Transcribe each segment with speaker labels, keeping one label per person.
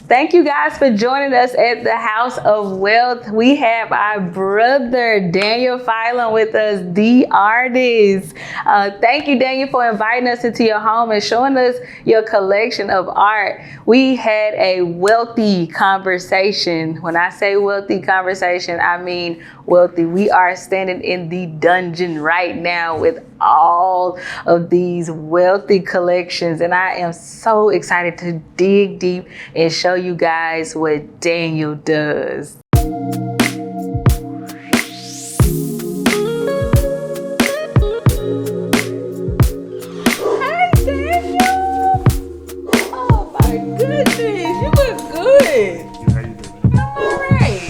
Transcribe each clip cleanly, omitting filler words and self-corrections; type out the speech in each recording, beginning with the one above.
Speaker 1: Thank you guys for joining us at the House of Wealth. We have our brother Daniel Phylon with us, the artist. Thank you, Daniel, for inviting us into your home and showing us your collection of art. We had a wealthy conversation. When I say wealthy conversation, I mean wealthy. We are standing in the dungeon right now with all of these wealthy collections, and I am so excited to dig deep and show you guys what Daniel does. Hey, Daniel! Oh my goodness, you look good.
Speaker 2: How you doing?
Speaker 1: I'm all right.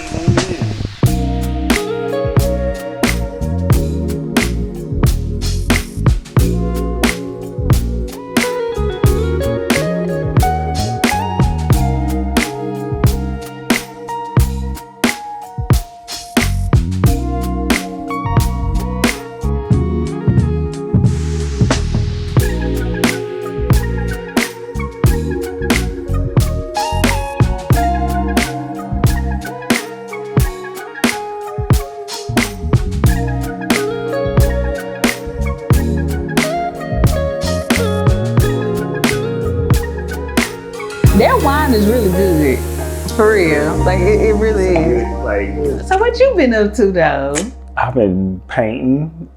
Speaker 1: That wine is really good, for real. Like it really is.
Speaker 2: Like,
Speaker 1: So what you been up to though?
Speaker 2: I've been painting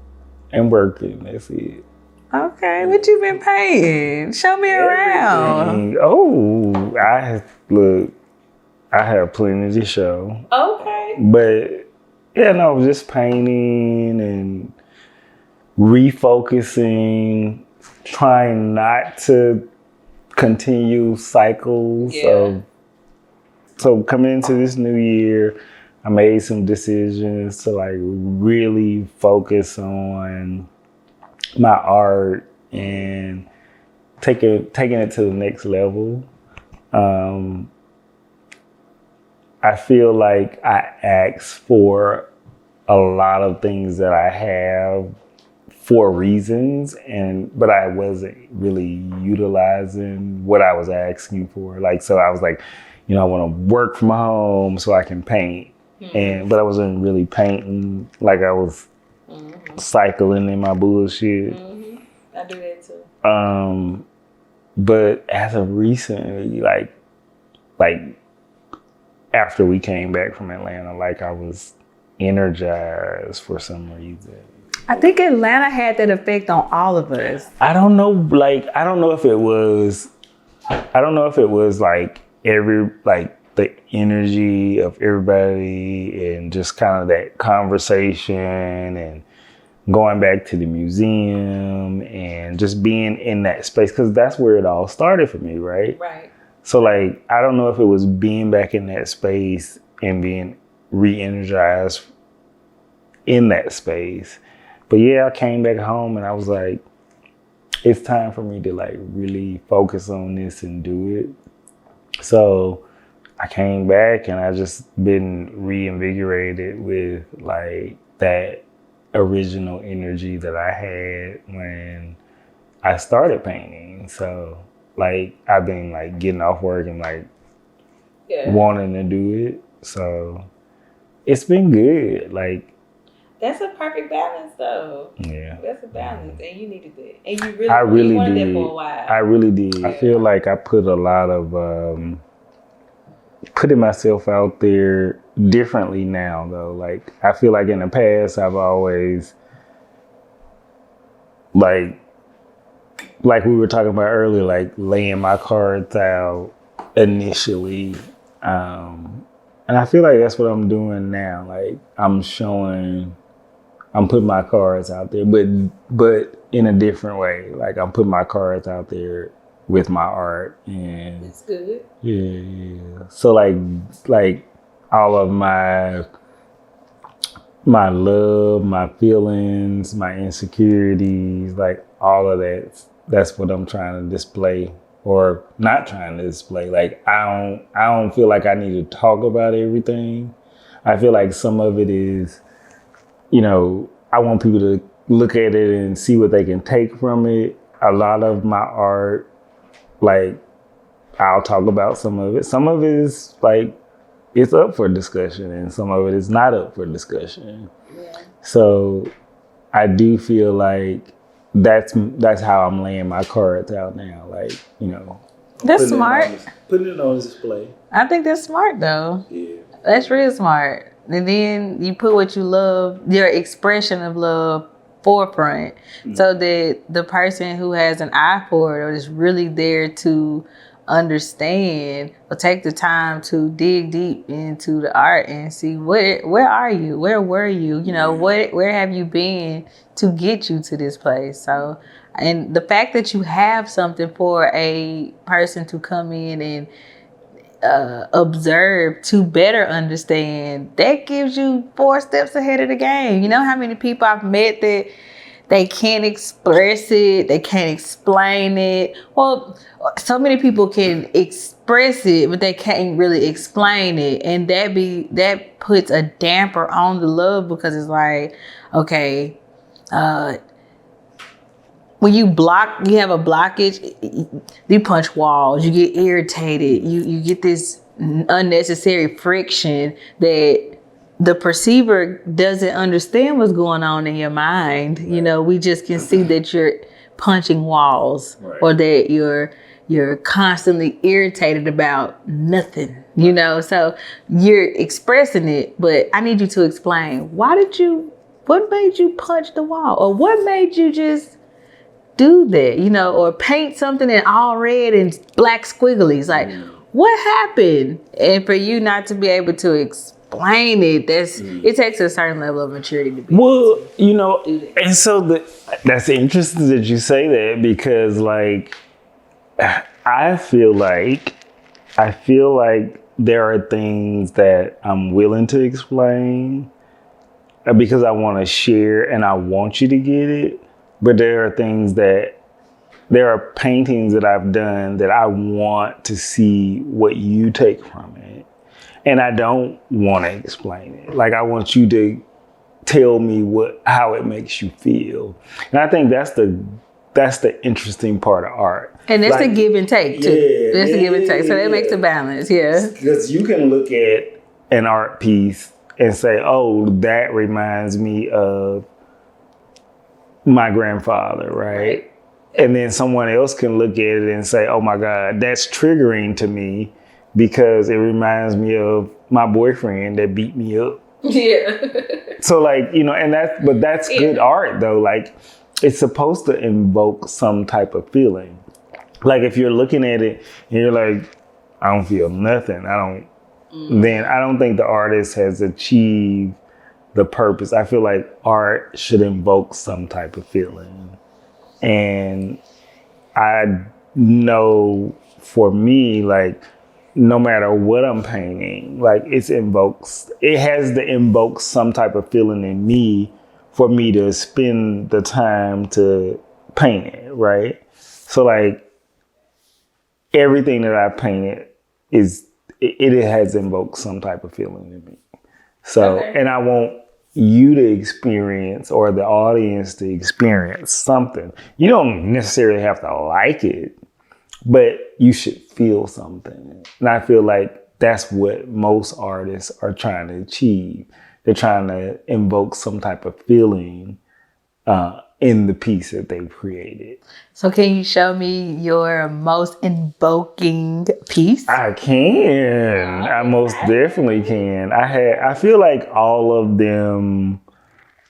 Speaker 2: and working. That's it.
Speaker 1: Okay, what you been painting? Show me around.
Speaker 2: Everything. Oh, I have plenty to show.
Speaker 1: Okay.
Speaker 2: But yeah, no, just painting and refocusing, trying not to continue cycles of. So coming into this new year, I made some decisions to like really focus on my art and taking it to the next level. I feel like I asked for a lot of things that I have for reasons, but I wasn't really utilizing what I was asking for. Like, so I was like, I want to work from home so I can paint. But I wasn't really painting. Like I was cycling in my bullshit.
Speaker 1: I do that too.
Speaker 2: But as of recently, like after we came back from Atlanta, like I was energized for some reason.
Speaker 1: I think Atlanta had that effect on all of us.
Speaker 2: I don't know if it was like the energy of everybody and just kind of that conversation and going back to the museum and just being in that space, because that's where it all started for me, right?
Speaker 1: Right.
Speaker 2: So like, I don't know if it was being back in that space and being re-energized in that space. But yeah, I came back home and I was like, it's time for me to like really focus on this and do it. So I came back and I just been reinvigorated with like that original energy that I had when I started painting. So like I've been like getting off work and like wanting to do it. So it's been good. Like,
Speaker 1: that's a perfect balance, though.
Speaker 2: Yeah,
Speaker 1: that's a balance, and you needed that, and you really wanted that for a while.
Speaker 2: I really did. Yeah. I feel like I put a lot of putting myself out there differently now, though. Like I feel like in the past, I've always like we were talking about earlier, like laying my cards out initially, and I feel like that's what I'm doing now. Like I'm putting my cards out there, but in a different way. Like I'm putting my cards out there with my art, and
Speaker 1: that's good.
Speaker 2: Yeah. So like all of my love, my feelings, my insecurities, like all of that. That's what I'm trying to display, or not trying to display. Like I don't feel like I need to talk about everything. I feel like some of it is, I want people to look at it and see what they can take from it. A lot of my art, like I'll talk about some of it. Some of it is like, it's up for discussion, and some of it is not up for discussion. Yeah. So I do feel like that's how I'm laying my cards out now. Like, you know.
Speaker 1: That's smart.
Speaker 2: Putting it on display.
Speaker 1: I think that's smart though.
Speaker 2: Yeah.
Speaker 1: That's real smart. And then you put what you love, your expression of love, forefront, so that the person who has an eye for it or is really there to understand or take the time to dig deep into the art and see where are you, where were you, you know, where have you been to get you to this place. So, and the fact that you have something for a person to come in and observe to better understand, that gives you 4 steps ahead of the game. You know how many people I've met that they can't express it, they can't explain it. Well, so many people can express it, but they can't really explain it, and that puts a damper on the love, because it's like, okay, when you have a blockage, you punch walls, you get irritated, you get this unnecessary friction that the perceiver doesn't understand what's going on in your mind. Right. You know, we just can see that you're punching walls, right, or that you're constantly irritated about nothing, you know. So you're expressing it, but I need you to explain, what made you punch the wall? Or what made you just do that, you know, or paint something in all red and black squigglies? Like, what happened? And for you not to be able to explain it, it takes a certain level of maturity to be
Speaker 2: you know, and so that's interesting that you say that, because like I feel like there are things that I'm willing to explain because I want to share and I want you to get it. But there are paintings that I've done that I want to see what you take from it. And I don't want to explain it. Like, I want you to tell me how it makes you feel. And I think that's the interesting part of art.
Speaker 1: And that's the give and take too. Yeah, that's the give and take. So that makes a balance, yeah.
Speaker 2: Because you can look at an art piece and say, oh, that reminds me of my grandfather, right? And then someone else can look at it and say, oh my God, that's triggering to me because it reminds me of my boyfriend that beat me up.
Speaker 1: Yeah.
Speaker 2: So like, you know, but that's good art though. Like, it's supposed to invoke some type of feeling. Like, if you're looking at it and you're like, I don't feel nothing, then I don't think the artist has achieved the purpose. I feel like art should invoke some type of feeling. And I know for me, like, no matter what I'm painting, like, it has to invoke some type of feeling in me for me to spend the time to paint it, right? So like, everything that I painted it has invoked some type of feeling in me. So, and I want you to experience, or the audience to experience something. You don't necessarily have to like it, but you should feel something. And I feel like that's what most artists are trying to achieve. They're trying to invoke some type of feeling in the piece that they've created. So
Speaker 1: can you show me your most invoking piece?
Speaker 2: I can. I most definitely can. I feel like all of them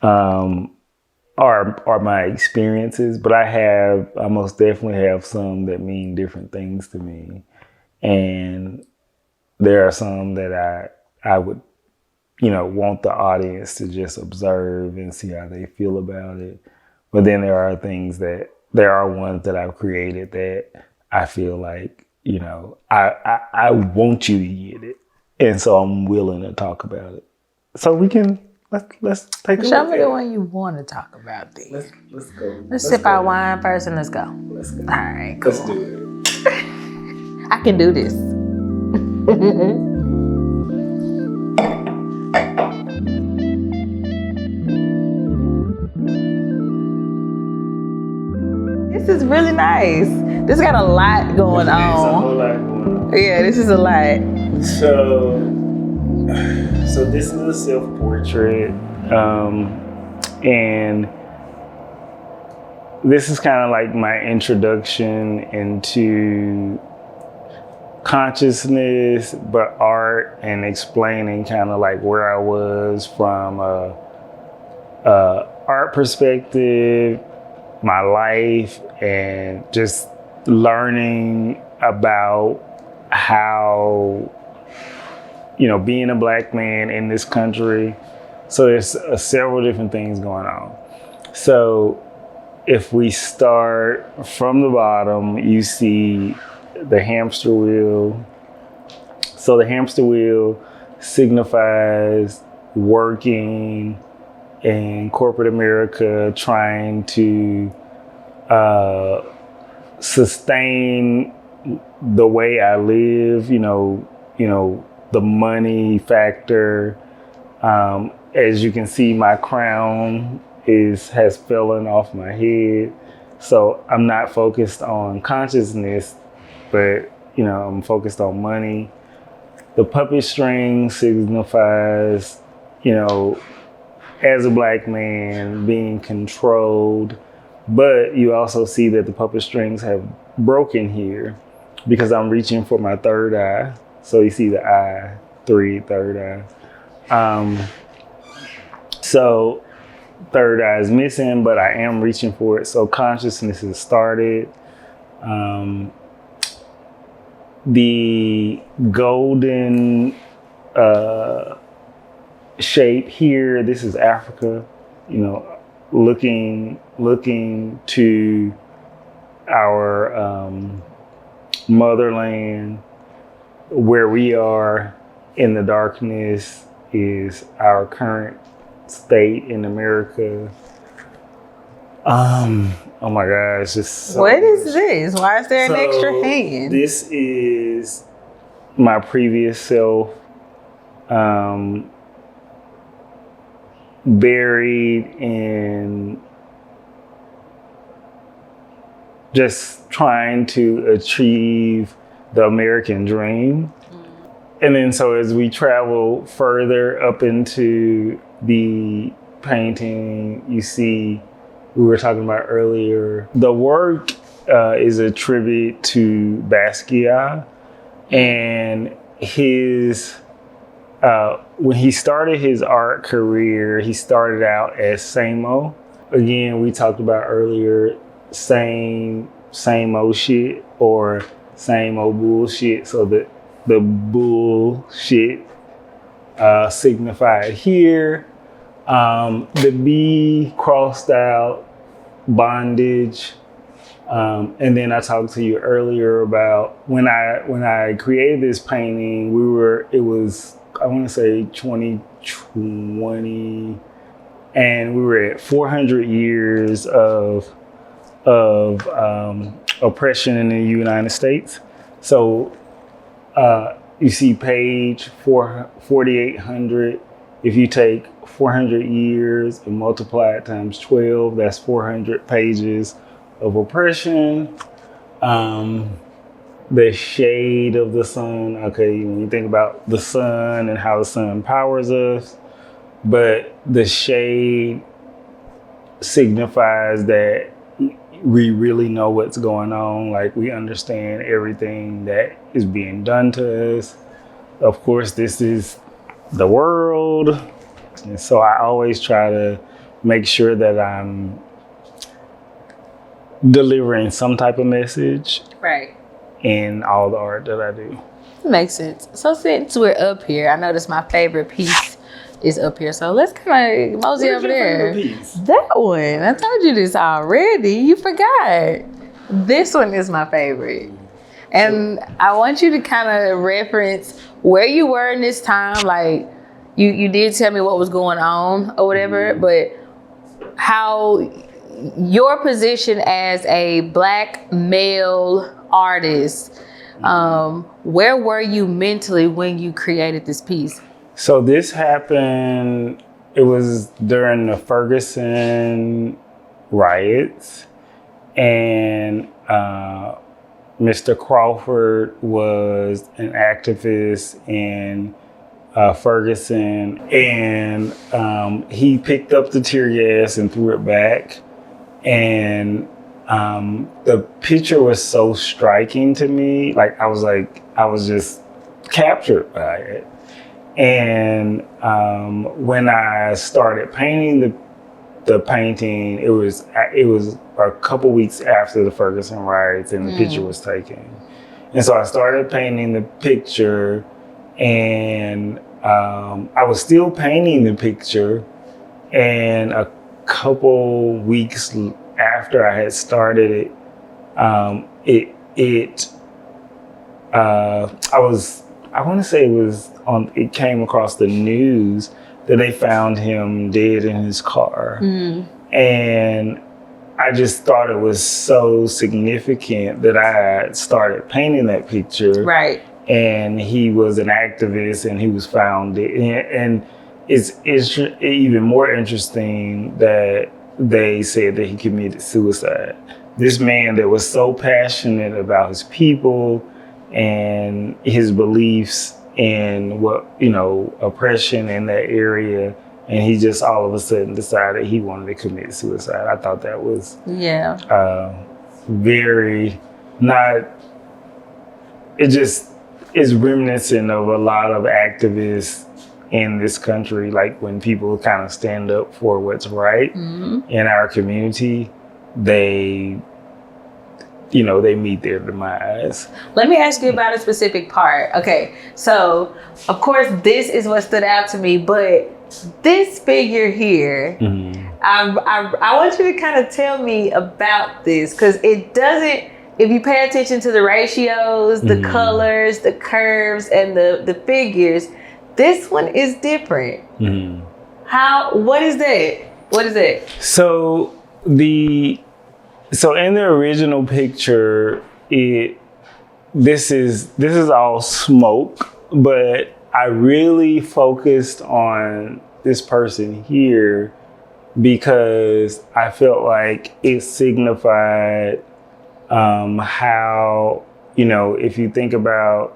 Speaker 2: are my experiences, but I most definitely have some that mean different things to me. And there are some that I would, want the audience to just observe and see how they feel about it. But then there are ones that I've created that I feel like, I want you to get it. And so I'm willing to talk about it. So let's take a look.
Speaker 1: Show me the one you want to talk about then.
Speaker 2: Let's go.
Speaker 1: Let's sip our wine first and let's go.
Speaker 2: Let's go.
Speaker 1: All right, cool.
Speaker 2: Let's do it.
Speaker 1: I can do this. This is really nice. This got a lot going on.
Speaker 2: There's a whole lot going
Speaker 1: Yeah, this is a lot.
Speaker 2: So this is a self-portrait, and this is kind of like my introduction into consciousness, but art, and explaining kind of like where I was from a art perspective, my life, and just learning about how, being a Black man in this country. So there's several different things going on. So if we start from the bottom, you see the hamster wheel. So the hamster wheel signifies working in corporate America, trying to sustain the way I live, the money factor. As you can see, my crown has fallen off my head. So I'm not focused on consciousness, but I'm focused on money. The puppet string signifies, as a Black man being controlled, but you also see that the puppet strings have broken here because I'm reaching for my third eye. So you see the eye, third eye. So third eye is missing, but I am reaching for it. So consciousness has started. The golden shape here, this is Africa, looking to our motherland. Where we are in the darkness is our current state in America. Oh my gosh, just so
Speaker 1: what is this? Why is there an extra hand?
Speaker 2: This is my previous self, buried in just trying to achieve the American dream. And then so as we travel further up into the painting, you see, we were talking about earlier, the work is a tribute to Basquiat, and his when he started his art career, he started out as Samo. Again, we talked about earlier, same old shit or same old bullshit. So the bullshit signified here. The B crossed out bondage. And then I talked to you earlier about when I created this painting, it was, I want to say 2020, and we were at 400 years of oppression in the United States. So you see page 4,800. If you take 400 years and multiply it times 12, that's 400 pages of oppression. The shade of the sun. Okay, when you think about the sun and how the sun powers us, but the shade signifies that we really know what's going on. Like, we understand everything that is being done to us. Of course, this is the world. And so I always try to make sure that I'm delivering some type of message.
Speaker 1: Right.
Speaker 2: In all the art that I do.
Speaker 1: Makes sense. So since we're up here, I noticed my favorite piece is up here. So let's kind of mosey over there.
Speaker 2: Piece?
Speaker 1: That one. I told you this already. You forgot. This one is my favorite. And I want you to kind of reference where you were in this time. Like, you did tell me what was going on or whatever, but how your position as a Black male artist, where were you mentally when you created this piece?
Speaker 2: So this happened, it was during the Ferguson riots. And Mr. Crawford was an activist in Ferguson, and he picked up the tear gas and threw it back. And the picture was so striking to me. I was just captured by it. And when I started painting the painting, it was a couple weeks after the Ferguson riots, and the picture was taken. And so I started painting the picture, and I was still painting the picture, and a couple weeks after I had started it, it came across the news that they found him dead in his car. And I just thought it was so significant that I had started painting that picture.
Speaker 1: Right.
Speaker 2: And he was an activist, and he was found dead. And it's even more interesting that they said that he committed suicide. This man that was so passionate about his people and his beliefs and oppression in that area, and he just all of a sudden decided he wanted to commit suicide. I thought that was very not. It just is reminiscent of a lot of activists in this country, like when people kind of stand up for what's right in our community, they meet their demise.
Speaker 1: Let me ask you about a specific part. Okay, so of course this is what stood out to me, but this figure here, I want you to kind of tell me about this, because it doesn't, if you pay attention to the ratios, the colors, the curves, and the figures, this one is different. What is that? What is it?
Speaker 2: So in the original picture, this is all smoke, but I really focused on this person here because I felt like it signified how, if you think about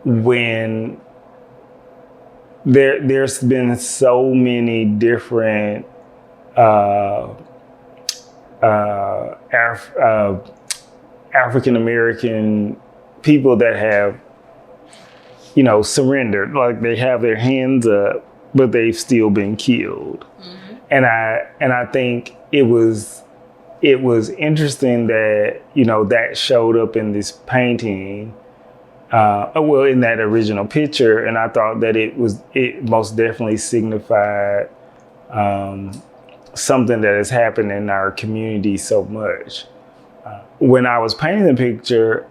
Speaker 2: when there's been so many different African American people that have, surrendered, like they have their hands up, but they've still been killed. And I think it was interesting that, that showed up in this painting, in that original picture. And I thought that it most definitely signified something that has happened in our community so much. When I was painting the picture,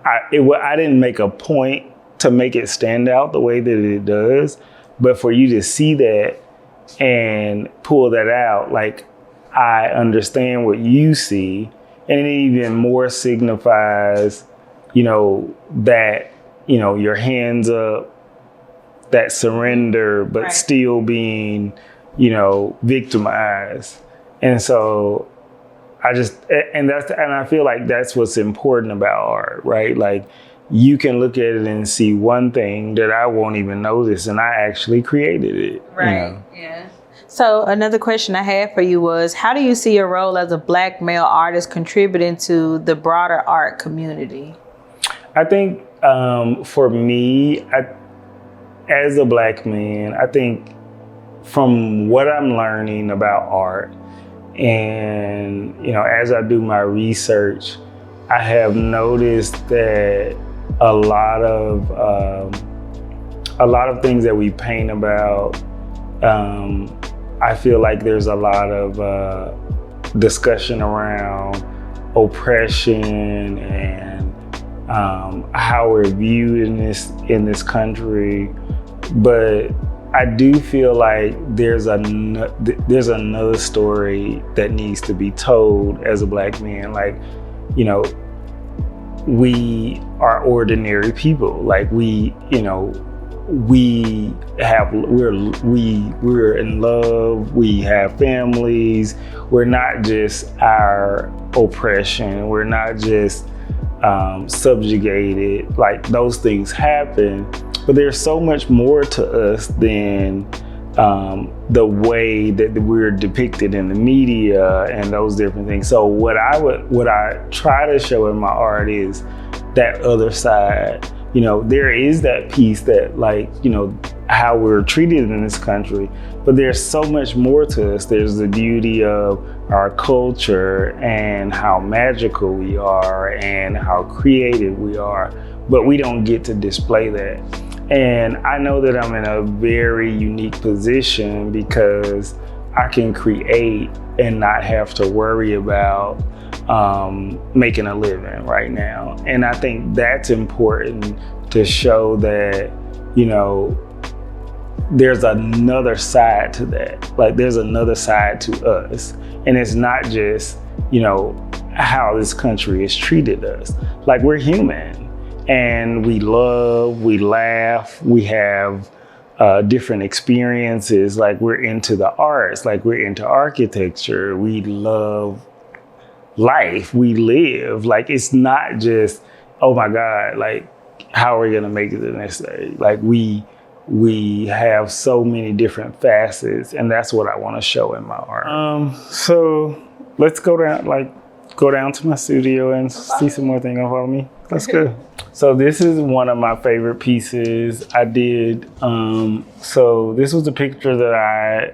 Speaker 2: I didn't make a point to make it stand out the way that it does, but for you to see that and pull that out, like, I understand what you see, and it even more signifies, that, your hands up, that surrender, but still being, victimized. And so and I feel like that's what's important about art, right? Like, you can look at it and see one thing that I won't even notice, and I actually created it.
Speaker 1: Right. Yeah. So another question I had for you was, how do you see your role as a Black male artist contributing to the broader art community?
Speaker 2: I think for me, as a Black man, I think from what I'm learning about art, and as I do my research, I have noticed that a lot of things that we paint about, I feel like there's a lot of discussion around oppression and how we're viewed in this country, but I do feel like there's another story that needs to be told as a Black man. Like, we are ordinary people. Like, we we're in love, we have families, we're not just our oppression, we're not just subjugated. Like, those things happen, but there's so much more to us than the way that we're depicted in the media and those different things. So what I try to show in my art is that other side. You know, there is that piece that, like, you know, how we're treated in this country, but there's so much more to us. There's the beauty of our culture and how magical we are and how creative we are, but we don't get to display that. And I know that I'm in a very unique position because I can create and not have to worry about making a living right now. And I think that's important to show that, you know, there's another side to that. Like, there's another side to us. And it's not just, you know, how this country has treated us. Like, we're human. And we love, we laugh, we have different experiences. Like, we're into the arts, like we're into architecture, we love life, we live. Like, it's not just, oh my God, like, how are we gonna make it the next day? Like, we have so many different facets, and that's what I wanna show in my art. So let's go down to my studio and see some more things. Follow me. Let's go. So this is one of my favorite pieces I did. So this was a picture that I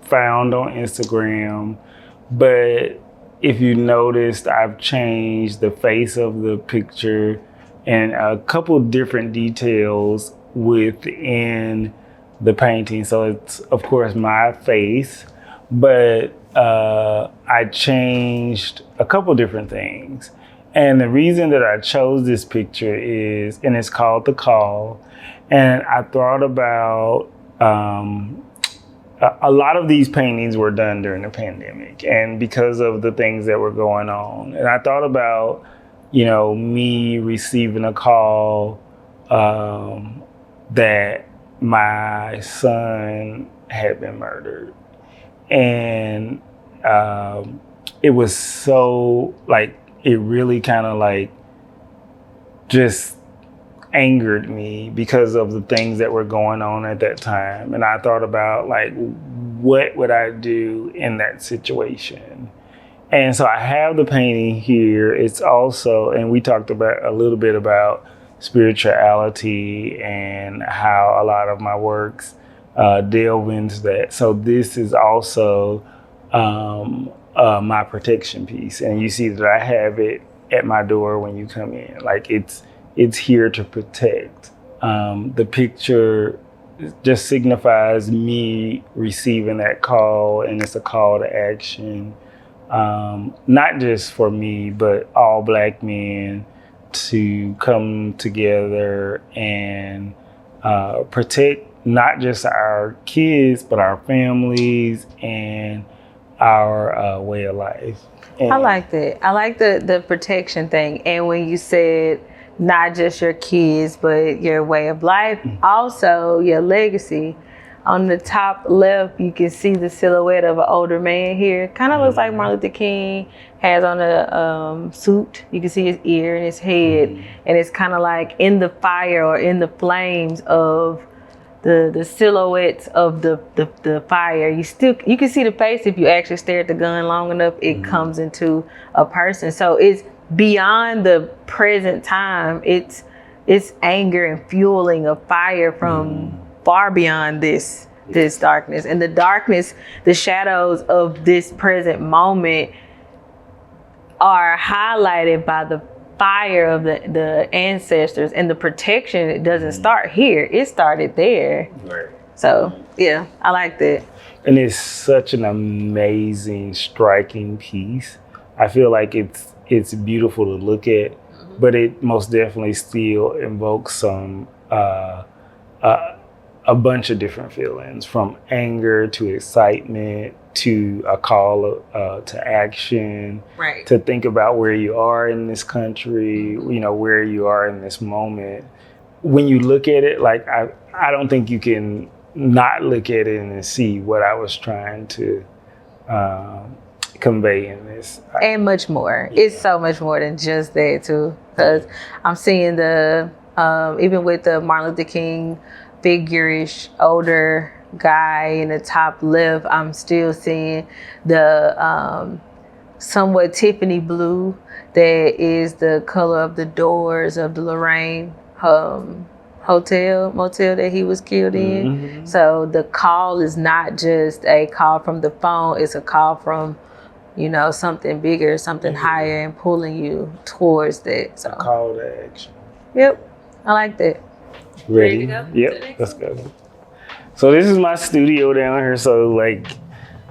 Speaker 2: found on Instagram, but if you noticed, I've changed the face of the picture and a couple different details within the painting. So it's, of course, my face, but I changed a couple different things. And the reason that I chose this picture is, and it's called The Call, and I thought about, a lot of these paintings were done during the pandemic and because of the things that were going on. And I thought about, you know, me receiving a call that my son had been murdered. And it was so, like, it really kind of like just angered me because of the things that were going on at that time. And I thought about, like, what would I do in that situation? And so I have the painting here. It's also, and we talked about a little bit about spirituality and how a lot of my works delve into that. So this is also my protection piece. And you see that I have it at my door when you come in. Like, it's here to protect. The picture just signifies me receiving that call, and it's a call to action, not just for me, but all Black men to come together and protect not just our kids, but our families and our way of life. And
Speaker 1: I like that. I like the protection thing. And when you said not just your kids, but your way of life, also your legacy. On the top left, you can see the silhouette of an older man here. Kind of looks like Martin Luther King, has on a suit. You can see his ear and his head. And it's kind of like in the fire or in the flames of the silhouettes of the fire. You can see the face if you actually stare at the gun long enough, it comes into a person. So it's beyond the present time. It's anger and fueling a fire from far beyond this darkness. And the darkness, the shadows of this present moment are highlighted by the fire of the ancestors, and the protection. It doesn't start here, it started there.
Speaker 2: Right.
Speaker 1: So yeah, I like that.
Speaker 2: And it's such an amazing, striking piece. I feel like it's beautiful to look at, but it most definitely still invokes some a bunch of different feelings, from anger to excitement to a call to action,
Speaker 1: Right.
Speaker 2: to think about where you are in this country, you know, where you are in this moment. when you look at it, like I don't think you can not look at it and see what I was trying to convey in this.
Speaker 1: And much more. It's so much more than just that too. Because I'm seeing the even with the Martin Luther King figure-ish older guy in the top left, I'm still seeing the somewhat Tiffany blue that is the color of the doors of the Lorraine motel that he was killed in.
Speaker 2: Mm-hmm.
Speaker 1: So the call is not just a call from the phone, it's a call from, you know, something bigger, something higher, and pulling you towards that. So
Speaker 2: A call to action.
Speaker 1: Yep, I like that.
Speaker 2: Ready?
Speaker 1: to go?
Speaker 2: Yep, let's go. So this is my studio down here. So like,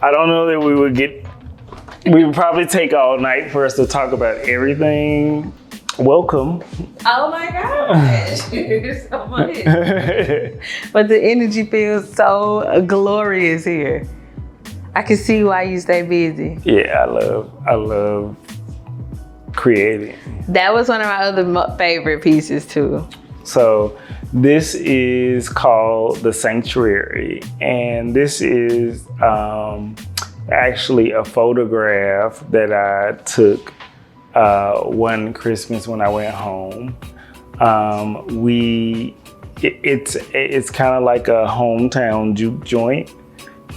Speaker 2: I don't know that we would probably take all night for us to talk about everything. Welcome.
Speaker 1: Oh my gosh, so much. But the energy feels so glorious here. I can see why you stay busy.
Speaker 2: Yeah, I love creating.
Speaker 1: That was one of my other favorite pieces too.
Speaker 2: So this is called The Sanctuary, and this is actually a photograph that I took one Christmas when I went home. It's kind of like a hometown juke joint.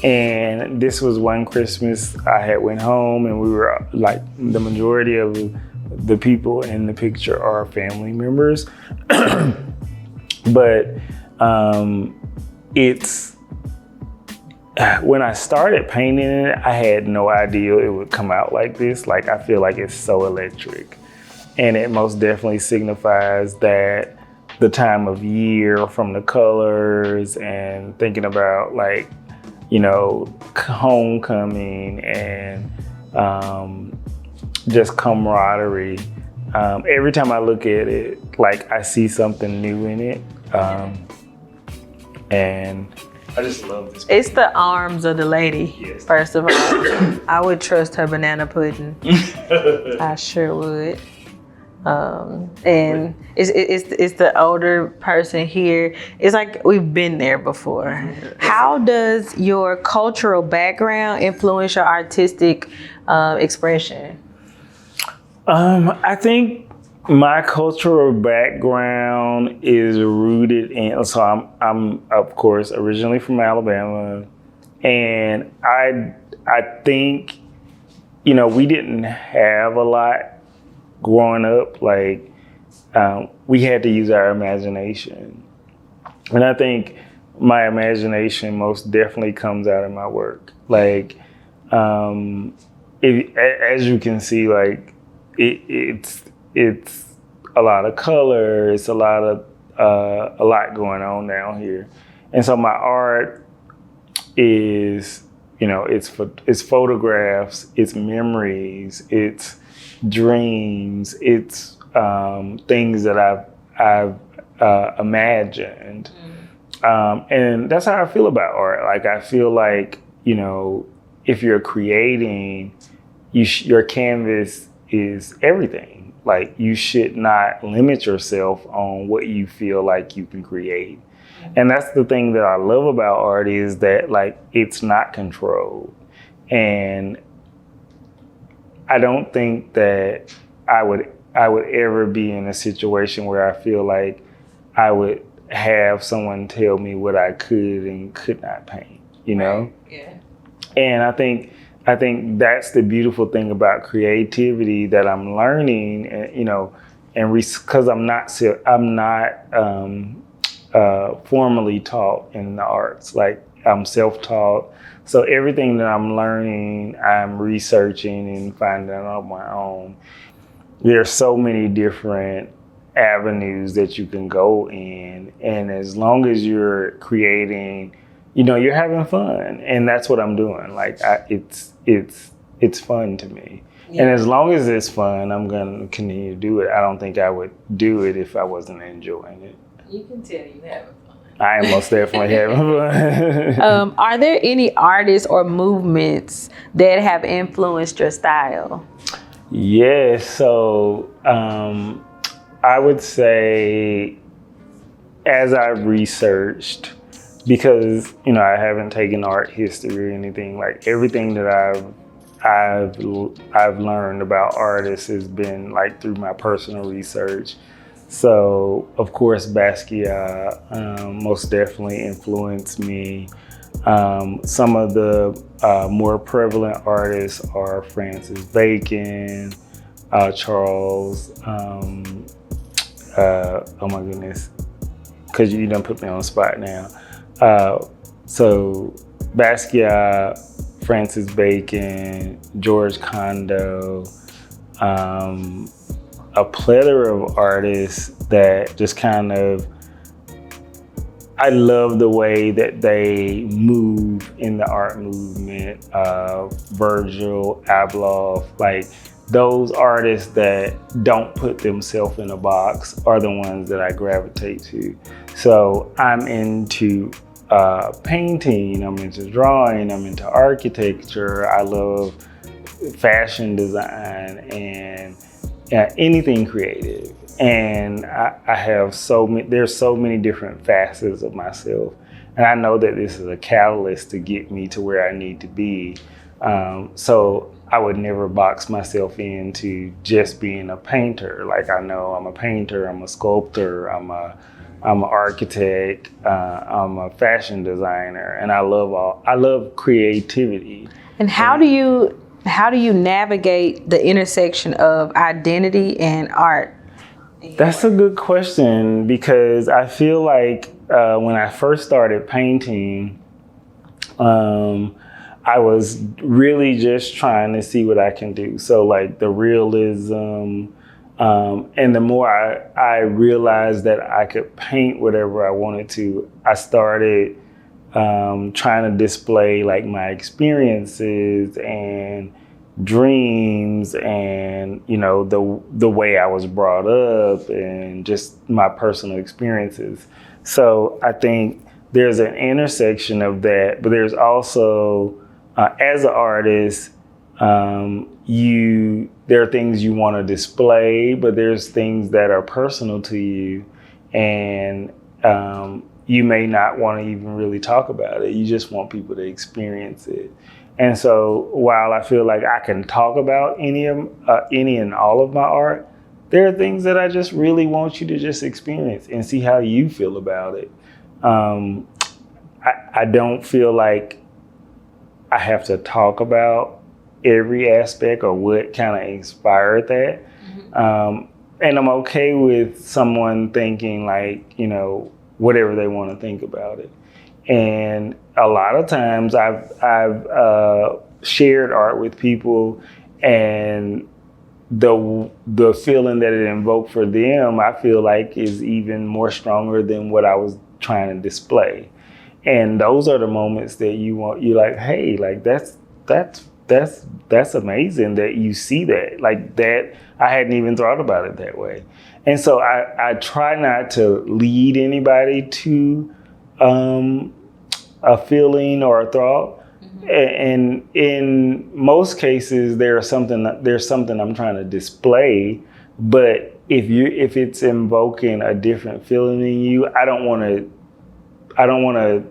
Speaker 2: And this was one Christmas I had went home, and we were like, the majority of the people in the picture are family members. But it's, when I started painting it, I had no idea it would come out like this. Like, I feel like it's so electric. And it most definitely signifies that the time of year, from the colors and thinking about, like, you know, homecoming and just camaraderie. Every time I look at it, like, I see something new in it. And I just love this.
Speaker 1: It's the arms of the lady,
Speaker 2: Yes.
Speaker 1: first of all. I would trust her banana pudding. I sure would. And it's the older person here. It's like we've been there before. How does your cultural background influence your artistic expression?
Speaker 2: I think my cultural background is rooted in, so I'm of course originally from Alabama, and I think, you know, we didn't have a lot growing up. Like, we had to use our imagination, and I think my imagination most definitely comes out in my work. Like, as you can see, like, it's a lot of color. It's a lot going on down here, and so my art is, you know, it's photographs, it's memories, it's dreams, it's things that I've imagined, and that's how I feel about art. Like, I feel like, you know, if you're creating, your canvas is everything. Like, you should not limit yourself on what you feel like you can create. And that's the thing that I love about art, is that, like, it's not controlled. And I don't think that I would ever be in a situation where I feel like I would have someone tell me what I could and could not paint, you know?
Speaker 1: Yeah.
Speaker 2: And I think that's the beautiful thing about creativity that I'm learning, you know, and because I'm not formally taught in the arts. Like, I'm self-taught. So everything that I'm learning, I'm researching and finding out on my own. There's so many different avenues that you can go in. And as long as you're creating, you know, you're having fun. And that's what I'm doing. Like, it's fun to me. Yeah. And as long as it's fun, I'm going to continue to do it. I don't think I would do it if I wasn't enjoying it.
Speaker 1: You can tell you having fun.
Speaker 2: I am most definitely having fun.
Speaker 1: Are there any artists or movements that have influenced your style?
Speaker 2: Yes. So I would say as I've researched, because I haven't taken art history or anything, like everything that I've learned about artists has been like through my personal research. So of course Basquiat most definitely influenced me. Some of the more prevalent artists are Francis Bacon, Charles. Oh my goodness, because you done put me on the spot now. So Basquiat, Francis Bacon, George Condo, a plethora of artists that just kind of, I love the way that they move in the art movement. Virgil Abloh, like those artists that don't put themselves in a box are the ones that I gravitate to. So I'm into painting, I'm into drawing, I'm into architecture. I love fashion design and anything creative. And I have there's so many different facets of myself. And I know that this is a catalyst to get me to where I need to be. So I would never box myself into just being a painter. Like I know I'm a painter, I'm a sculptor, I'm an architect, I'm a fashion designer, and I love creativity.
Speaker 1: And how do you navigate the intersection of identity and art?
Speaker 2: That's a good question, because I feel like when I first started painting, I was really just trying to see what I can do. So like the realism, and the more I realized that I could paint whatever I wanted to, I started trying to display like my experiences and dreams and the way I was brought up and just my personal experiences. So I think there's an intersection of that, but there's also as an artist, there are things you want to display, but there's things that are personal to you, and you may not want to even really talk about it. You just want people to experience it. And so while I feel like I can talk about any and all of my art, there are things that I just really want you to just experience and see how you feel about it. I don't feel like I have to talk about every aspect or what kind of inspired that. Mm-hmm. And I'm okay with someone thinking like, whatever they want to think about it. And a lot of times I've shared art with people, and the feeling that it invoked for them, I feel like is even more stronger than what I was trying to display. And those are the moments that you're like, hey, like that's amazing that you see that. Like that, I hadn't even thought about it that way. And so I try not to lead anybody to a feeling or a thought. Mm-hmm. And in most cases, there's something I'm trying to display. But if it's invoking a different feeling in you, I don't want to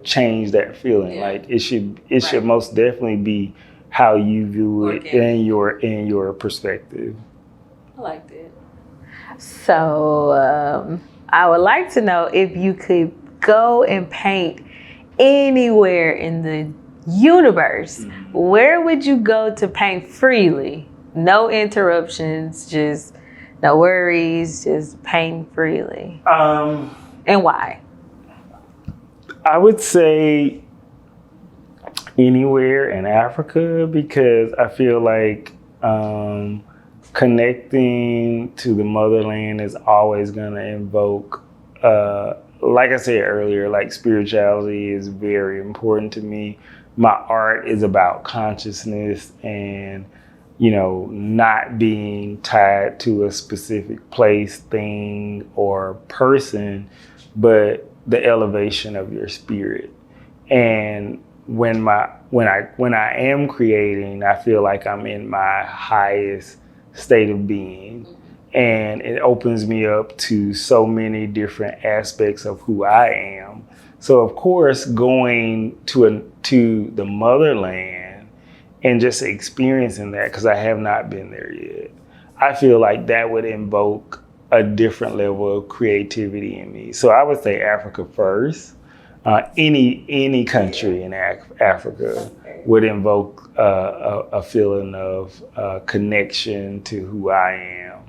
Speaker 2: change that feeling. Yeah. Like it should most definitely be how you view it in your perspective.
Speaker 1: I like that. So I would like to know if you could go and paint anywhere in the universe, mm-hmm. where would you go to paint freely? No interruptions, just no worries, just paint freely. And why?
Speaker 2: I would say anywhere in Africa, because I feel like connecting to the motherland is always going to invoke, like I said earlier, like spirituality is very important to me. My art is about consciousness and, not being tied to a specific place, thing, or person, but the elevation of your spirit. And when I am creating, I feel like I'm in my highest state of being. and it opens me up to so many different aspects of who I am. So of course, going to the motherland and just experiencing that, because I have not been there yet, I feel like that would invoke a different level of creativity in me. So I would say Africa first. Any country in Africa would invoke a feeling of connection to who I am.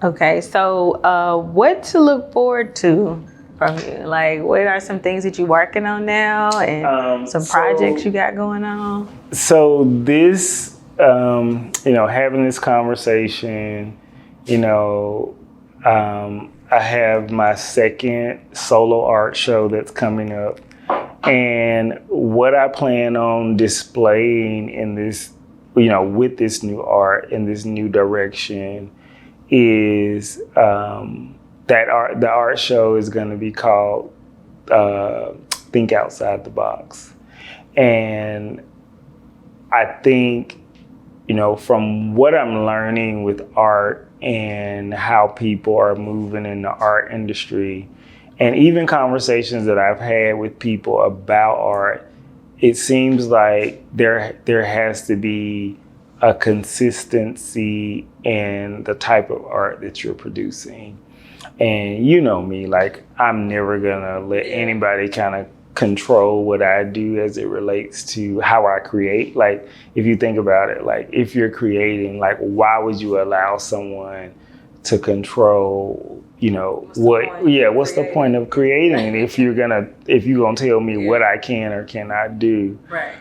Speaker 1: Okay, so what to look forward to from you? Like, what are some things that you're working on now, and some projects you got going on?
Speaker 2: So this, having this conversation, I have my second solo art show that's coming up. And what I plan on displaying in this, with this new art and this new direction is the art show is going to be called Think Outside the Box. And I think, from what I'm learning with art and how people are moving in the art industry, and even conversations that I've had with people about art, it seems like there has to be a consistency in the type of art that you're producing. And you know me, like, I'm never gonna let anybody kind of control what I do as it relates to how I create. Like, if you think about it, like, if you're creating, like, why would you allow someone to control, what's the point of creating if you're gonna tell me what I can or cannot do?
Speaker 1: Right.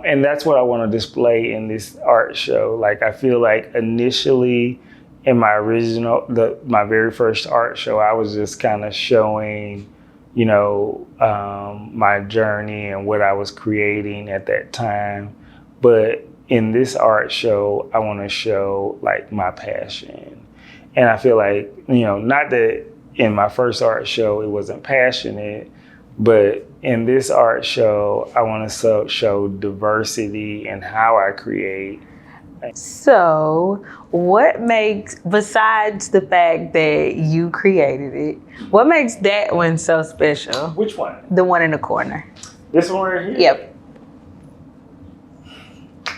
Speaker 2: And that's what I want to display in this art show. Like, I feel like initially in my my very first art show, I was just kind of showing, my journey and what I was creating at that time. But in this art show, I want to show, like, my passion. And I feel like, not that in my first art show it wasn't passionate, but in this art show, I want to show diversity in how I create.
Speaker 1: So, what makes, besides the fact that you created it, what makes that one so special?
Speaker 2: Which one?
Speaker 1: The one in the corner.
Speaker 2: This one right here?
Speaker 1: Yep.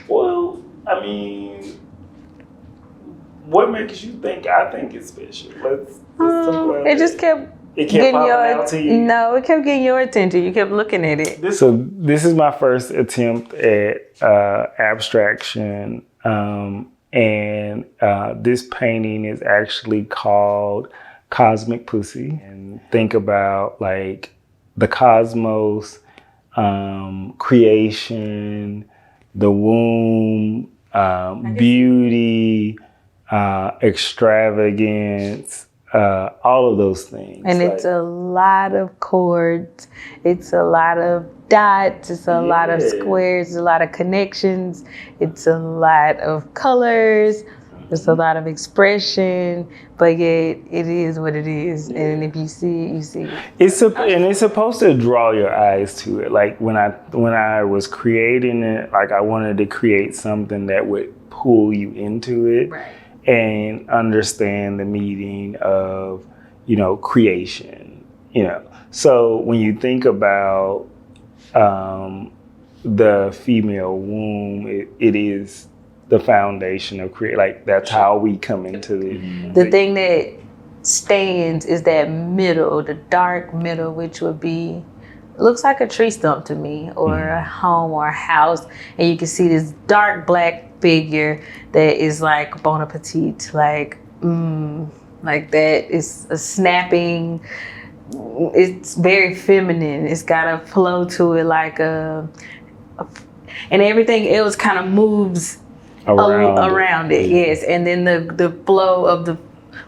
Speaker 2: Well, I mean, what makes you think I think it's special? Let's talk about
Speaker 1: it. Just kept
Speaker 2: popping out to you?
Speaker 1: No, it kept getting your attention. You kept looking at it.
Speaker 2: This is my first attempt at abstraction. And this painting is actually called Cosmic Pussy. And think about, like, the cosmos, creation, the womb, beauty, extravagance, all of those things.
Speaker 1: And it's a lot of chords. It's a lot of dots. It's a lot of squares. It's a lot of connections. It's a lot of colors. It's a lot of expression. But yet it is what it is. And if you see it, you see it.
Speaker 2: It's supposed to draw your eyes to it. Like, when I was creating it, like, I wanted to create something that would pull you into it.
Speaker 1: Right.
Speaker 2: And understand the meaning of, creation, So when you think about the female womb, it is the foundation of create. Like, that's how we come into
Speaker 1: the thing that stands is that middle, the dark middle, which would be, looks like a tree stump to me, or a home or a house, and you can see this dark black figure that is like Bon Appetit, like that. It's a snapping. It's very feminine. It's got a flow to it, like and everything else kind of moves around it. Yes, and then the flow of the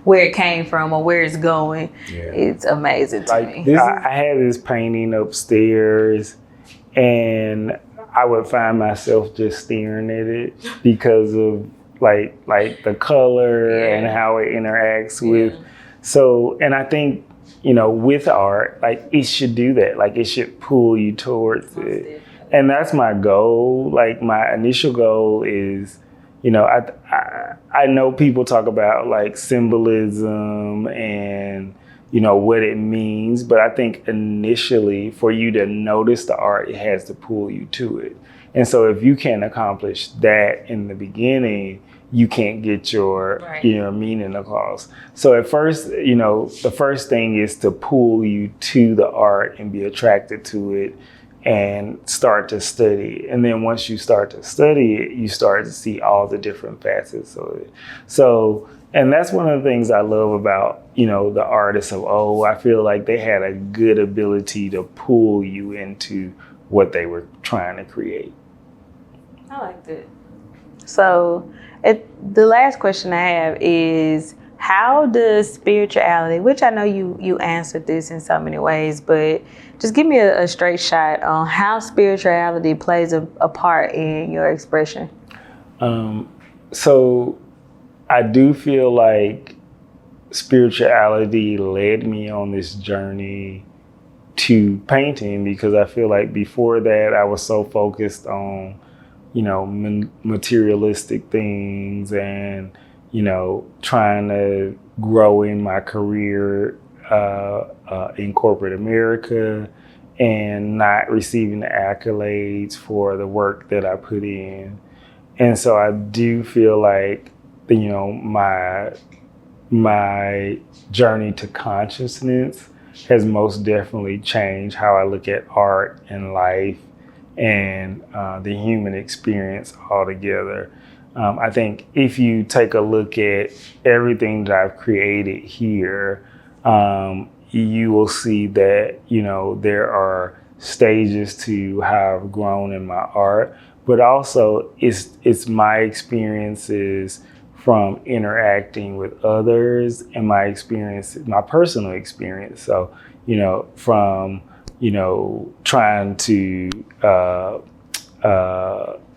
Speaker 1: where it came from or where it's going. Yeah. It's amazing to me.
Speaker 2: I had this painting upstairs, and I would find myself just staring at it because of like the color and how it interacts with. So, and I think, with art, like, it should do that. Like, it should pull you towards it. And that's my goal. Like, my initial goal is, I know people talk about like symbolism and what it means, but I think initially for you to notice the art, it has to pull you to it. And so if you can't accomplish that in the beginning, you can't get your meaning across. So at first, the first thing is to pull you to the art and be attracted to it and start to study it. And then once you start to study it, you start to see all the different facets of it. So, and that's one of the things I love about, the artists of old. I feel like they had a good ability to pull you into what they were trying to create.
Speaker 1: I like that. So the last question I have is, how does spirituality, which I know you answered this in so many ways, but just give me a straight shot on how spirituality plays a part in your expression.
Speaker 2: So I do feel like spirituality led me on this journey to painting, because I feel like before that I was so focused on materialistic things and trying to grow in my career in corporate America and not receiving the accolades for the work that I put in. And so I do feel like my journey to consciousness has most definitely changed how I look at art and life and the human experience altogether. I think if you take a look at everything that I've created here, you will see that, there are stages to how I've grown in my art, but also it's my experiences from interacting with others and my personal experience. So, from, trying to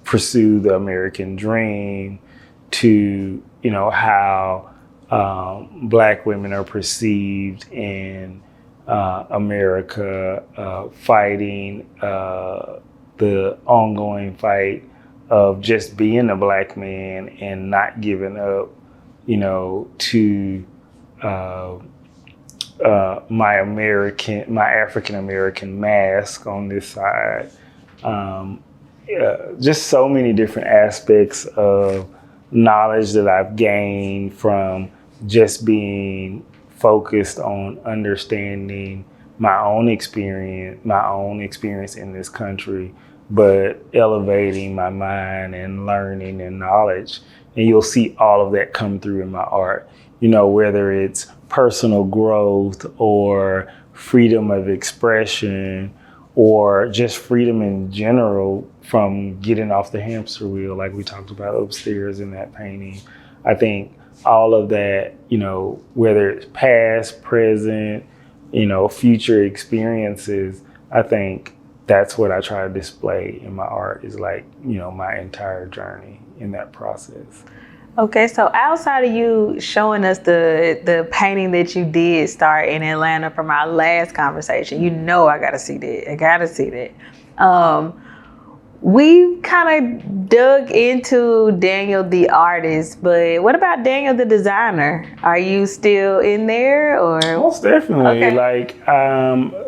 Speaker 2: pursue the American dream to, how Black women are perceived in America, fighting the ongoing fight of just being a Black man and not giving up, to my African American mask on this side. Just so many different aspects of knowledge that I've gained from just being focused on understanding my own experience in this country, but elevating my mind and learning and knowledge. And you'll see all of that come through in my art, whether it's personal growth or freedom of expression or just freedom in general from getting off the hamster wheel, like we talked about upstairs in that painting. I think all of that, whether it's past, present, future experiences, I think that's what I try to display in my art, is like, my entire journey in that process.
Speaker 1: Okay, so outside of you showing us the painting that you did start in Atlanta from our last conversation, I gotta see that. We kind of dug into Daniel the artist, but what about Daniel the designer? Are you still in there, or?
Speaker 2: Most definitely.
Speaker 1: Okay.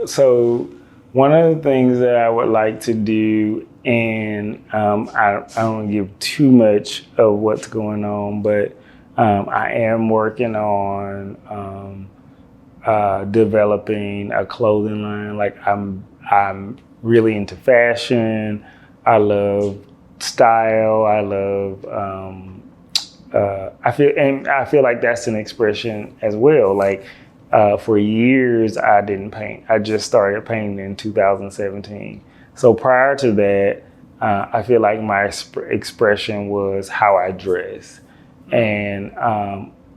Speaker 2: So one of the things that I would like to do, and I don't give too much of what's going on, but I am working on developing a clothing line. Like I'm really into fashion. I love style. I love. I feel like that's an expression as well. Like for years, I didn't paint. I just started painting in 2017. So prior to that, I feel like my expression was how I dress, and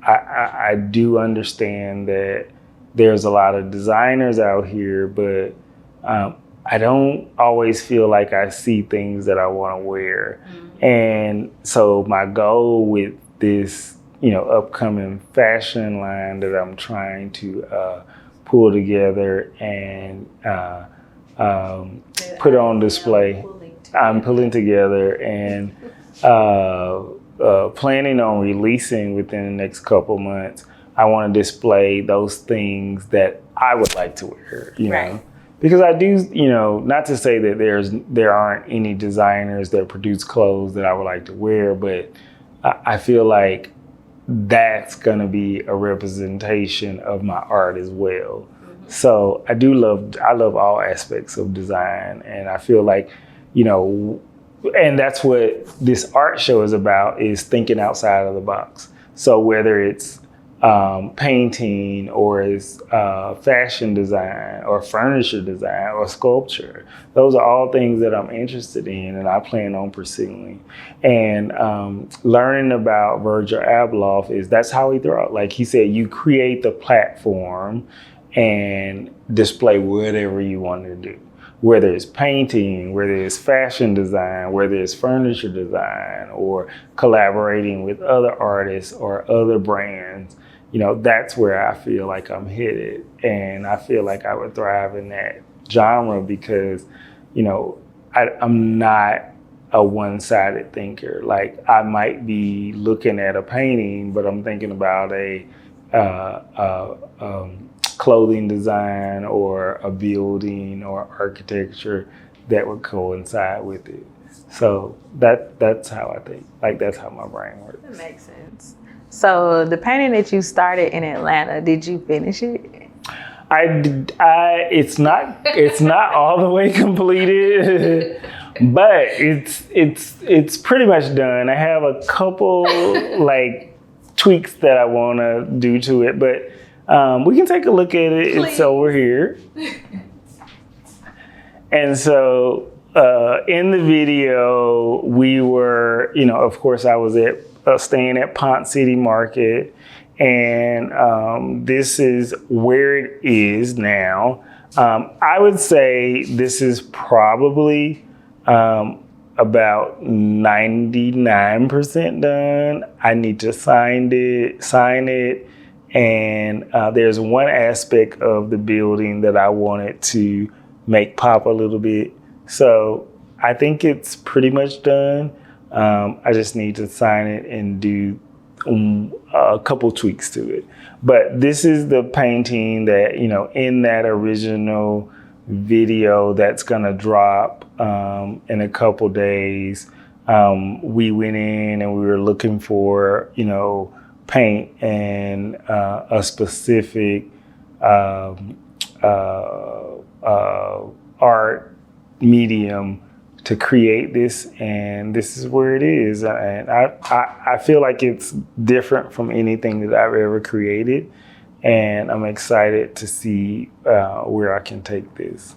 Speaker 2: I do understand that there's a lot of designers out here, but I don't always feel like I see things that I want to wear. Mm-hmm. And so my goal with this, upcoming fashion line that I'm trying to pull together and put on display. I'm pulling together and planning on releasing within the next couple months, I want to display those things that I would like to wear, you know, because I do, you know, not to say that there aren't any designers that produce clothes that I would like to wear, but I feel like that's going to be a representation of my art as well. So I love all aspects of design, and I feel like, you know, and that's what this art show is about, is thinking outside of the box. So whether it's painting or it's fashion design or furniture design or sculpture, those are all things that I'm interested in and I plan on pursuing. And learning about Virgil Abloh that's how he threw out. Like he said, you create the platform and display whatever you want to do. Whether it's painting, whether it's fashion design, whether it's furniture design, or collaborating with other artists or other brands, you know, that's where I feel like I'm headed. And I feel like I would thrive in that genre because, you know, I'm not a one-sided thinker. Like I might be looking at a painting, but I'm thinking about a clothing design or a building or architecture that would coincide with it. So that's how I think. Like that's how my brain works.
Speaker 1: That makes sense. So the painting that you started in Atlanta, did you finish it?
Speaker 2: It's not all the way completed, but it's pretty much done. I have a couple like tweaks that I want to do to it, but we can take a look at it. Please. It's over here. And so in the video, we were, you know, of course, I was staying at Ponce City Market, and this is where it is now. I would say this is probably about 99% done. I need to sign it. And there's one aspect of the building that I wanted to make pop a little bit. So I think it's pretty much done. I just need to sign it and do a couple tweaks to it. But this is the painting that, you know, in that original video that's gonna drop in a couple days. We went in and we were looking for, you know, paint and a specific art medium to create this, and this is where it is. And I feel like it's different from anything that I've ever created, and I'm excited to see where I can take this.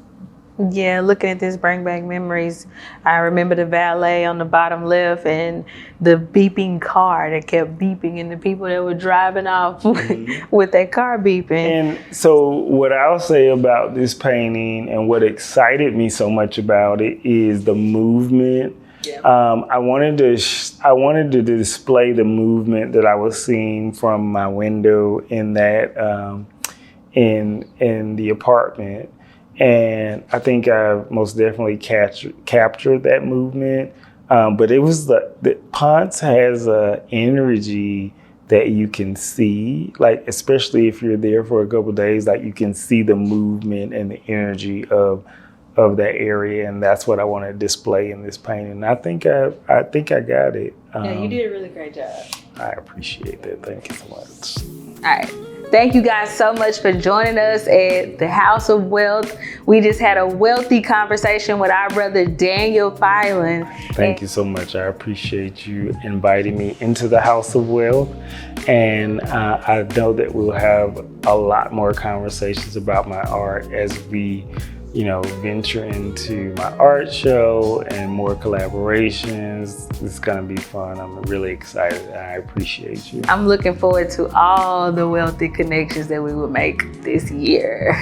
Speaker 1: Yeah, looking at this bring back memories. I remember the valet on the bottom left and the beeping car that kept beeping and the people that were driving off with that car beeping. And
Speaker 2: so what I'll say about this painting and what excited me so much about it is the movement. Yeah. I wanted to display the movement that I was seeing from my window in that in the apartment. And I think I most definitely captured that movement. But it was the Ponce has an energy that you can see, like especially if you're there for a couple of days, like you can see the movement and the energy of that area, and that's what I want to display in this painting. I think I got it.
Speaker 1: Yeah, you did a really great job.
Speaker 2: I appreciate that. Thank you so much.
Speaker 1: All right. Thank you guys so much for joining us at the House of Wealth. We just had a wealthy conversation with our brother Daniel Filan.
Speaker 2: Thank you so much. I appreciate you inviting me into the House of Wealth. And I know that we'll have a lot more conversations about my art as we, you know, venture into my art show and more collaborations. It's gonna be fun. I'm really excited. I appreciate you.
Speaker 1: I'm looking forward to all the wealthy connections that we will make this year.